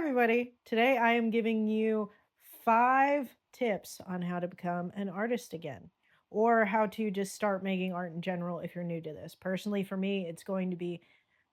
everybody. Today I am giving you 5 tips on how to become an artist again, or how to just start making art in general if you're new to this. Personally, for me, it's going to be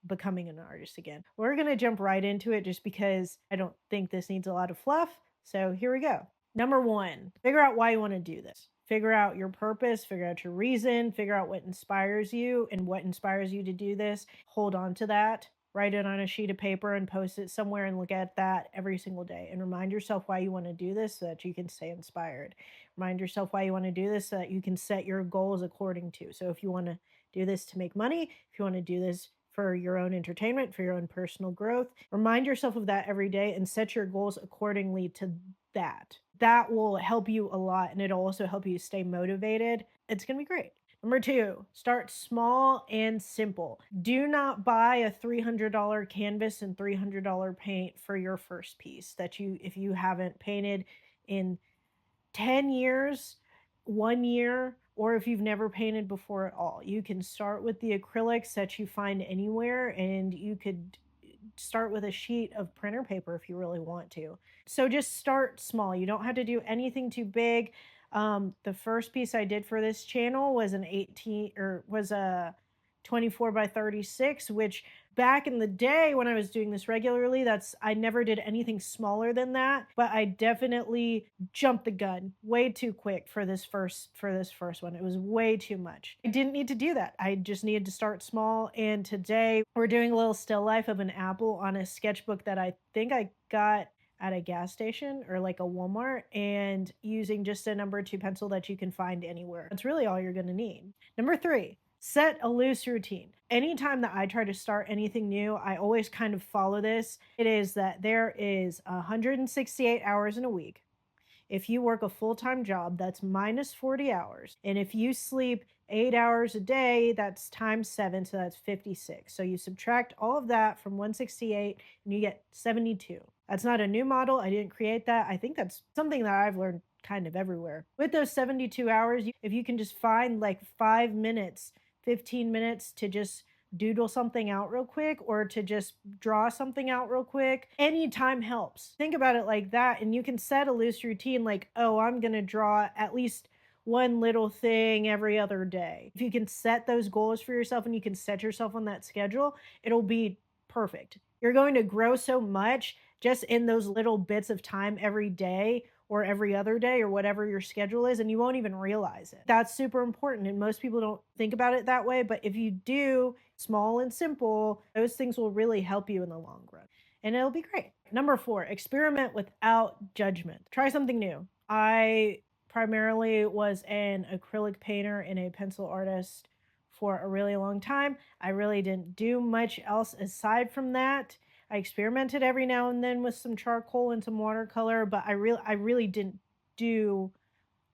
becoming an artist again. We're going to jump right into it just because I don't think this needs a lot of fluff. So here we go. Number 1, figure out why you want to do this. Figure out your purpose, figure out your reason, figure out what inspires you and what inspires you to do this. Hold on to that. Write it on a sheet of paper and post it somewhere and look at that every single day. And remind yourself why you want to do this so that you can stay inspired. Remind yourself why you want to do this so that you can set your goals according to. So if you want to do this to make money, if you want to do this for your own entertainment, for your own personal growth, remind yourself of that every day and set your goals accordingly to that. That will help you a lot, and it'll also help you stay motivated. It's going to be great. Number 2, start small and simple. Do not buy a $300 canvas and $300 paint for your first piece if you haven't painted in 10 years, 1 year, or if you've never painted before at all. You can start with the acrylics that you find anywhere, and you could start with a sheet of printer paper if you really want to. So just start small. You don't have to do anything too big. The first piece I did for this channel was a 24 by 36, which back in the day when I was doing this regularly, I never did anything smaller than that, but I definitely jumped the gun way too quick for this first one. It was way too much. I didn't need to do that. I just needed to start small. And today we're doing a little still life of an apple on a sketchbook that I think I got at a gas station or like a Walmart, and using just a number 2 pencil that you can find anywhere. That's really all you're going to need. Number 3, set a loose routine. Anytime that I try to start anything new, I always kind of follow this. It is that there is 168 hours in a week. If you work a full-time job, that's minus 40 hours. And if you sleep 8 hours a day, that's times 7, so that's 56. So you subtract all of that from 168 and you get 72. That's not a new model. I didn't create that. I think that's something that I've learned kind of everywhere. With those 72 hours, if you can just find like 5 minutes, 15 minutes to just doodle something out real quick, or to just draw something out real quick, any time helps. Think about it like that, and you can set a loose routine like, oh, I'm gonna draw at least one little thing every other day. If you can set those goals for yourself and you can set yourself on that schedule, it'll be perfect. You're going to grow so much just in those little bits of time every day or every other day or whatever your schedule is, and you won't even realize it. That's super important, and most people don't think about it that way, but if you do, small and simple, those things will really help you in the long run, and it'll be great. Number 4, experiment without judgment. Try something new. I primarily was an acrylic painter and a pencil artist for a really long time. I really didn't do much else aside from that. I experimented every now and then with some charcoal and some watercolor, but I really didn't do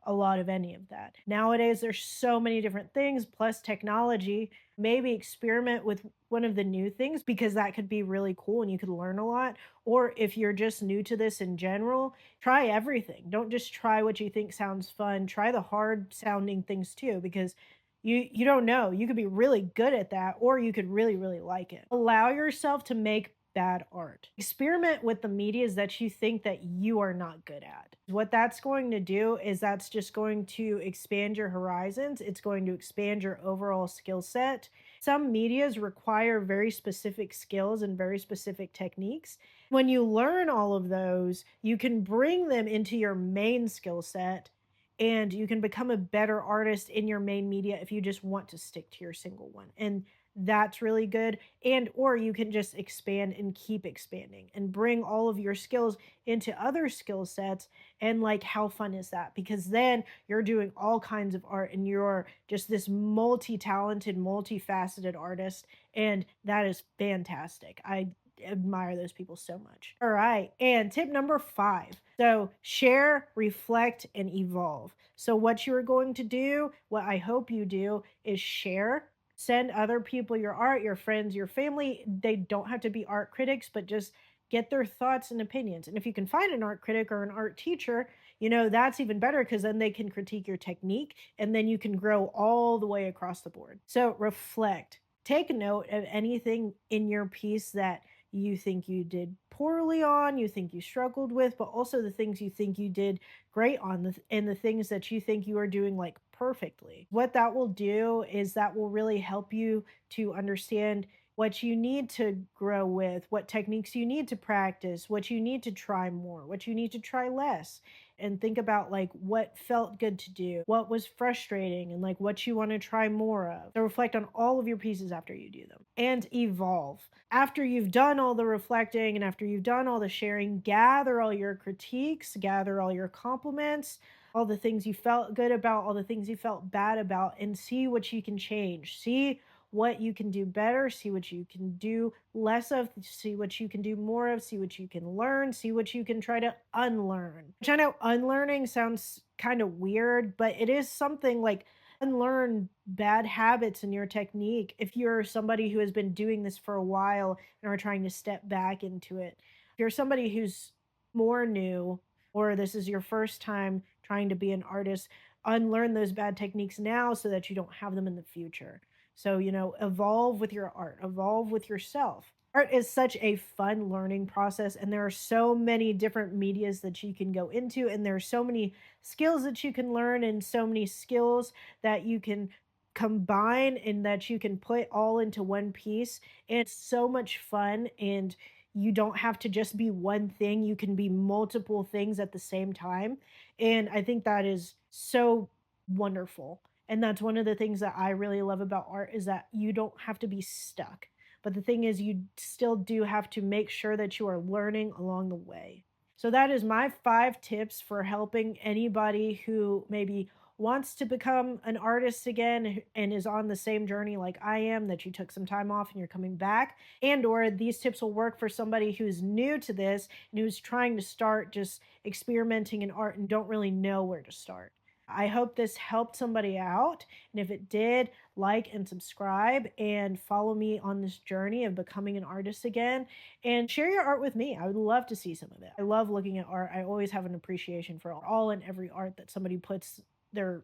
a lot of any of that. Nowadays, there's so many different things, plus technology. Maybe experiment with one of the new things, because that could be really cool and you could learn a lot. Or if you're just new to this in general, try everything. Don't just try what you think sounds fun. Try the hard sounding things too, because you don't know. You could be really good at that, or you could really, really like it. Allow yourself to make bad art. Experiment with the medias that you think that you are not good at. What that's going to do is that's just going to expand your horizons. It's going to expand your overall skill set. Some medias require very specific skills and very specific techniques. When you learn all of those, you can bring them into your main skill set, and you can become a better artist in your main media if you just want to stick to your single one. And that's really good. And or you can just expand and keep expanding and bring all of your skills into other skill sets. And like, how fun is that? Because then you're doing all kinds of art and you're just this multi-talented, multifaceted artist, and that is fantastic. I admire those people so much. All right, and tip number 5. So share, reflect, and evolve. So what you're going to do, what I hope you do, is share. Send other people your art, your friends, your family. They don't have to be art critics, but just get their thoughts and opinions. And if you can find an art critic or an art teacher, that's even better, because then they can critique your technique and then you can grow all the way across the board. So reflect. Take note of anything in your piece that you think you did poorly on, you think you struggled with, but also the things you think you did great on and the things that you think you are doing like perfectly. What that will do is that will really help you to understand what you need to grow with, what techniques you need to practice, what you need to try more, what you need to try less, and think about like what felt good to do, what was frustrating, and like what you want to try more of. So reflect on all of your pieces after you do them and evolve. After you've done all the reflecting and after you've done all the sharing, gather all your critiques, gather all your compliments, all the things you felt good about, all the things you felt bad about, and see what you can change. See what you can do better, see what you can do less of, see what you can do more of, see what you can learn, see what you can try to unlearn. Which I know unlearning sounds kind of weird, but it is something like unlearn bad habits in your technique if you're somebody who has been doing this for a while and are trying to step back into it. If you're somebody who's more new or this is your first time trying to be an artist, unlearn those bad techniques now so that you don't have them in the future. So, evolve with your art, evolve with yourself. Art is such a fun learning process, and there are so many different medias that you can go into, and there are so many skills that you can learn, and so many skills that you can combine and that you can put all into one piece. And it's so much fun, and you don't have to just be one thing, you can be multiple things at the same time. And I think that is so wonderful. And that's one of the things that I really love about art is that you don't have to be stuck. But the thing is, you still do have to make sure that you are learning along the way. So that is my 5 tips for helping anybody who maybe wants to become an artist again and is on the same journey like I am, that you took some time off and you're coming back, and or these tips will work for somebody who's new to this and who's trying to start just experimenting in art and don't really know where to start. I hope this helped somebody out. And if it did, like and subscribe and follow me on this journey of becoming an artist again and share your art with me. I would love to see some of it. I love looking at art. I always have an appreciation for all and every art that somebody puts their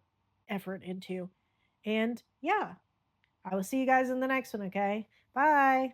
effort into. And yeah, I will see you guys in the next one, okay? Bye.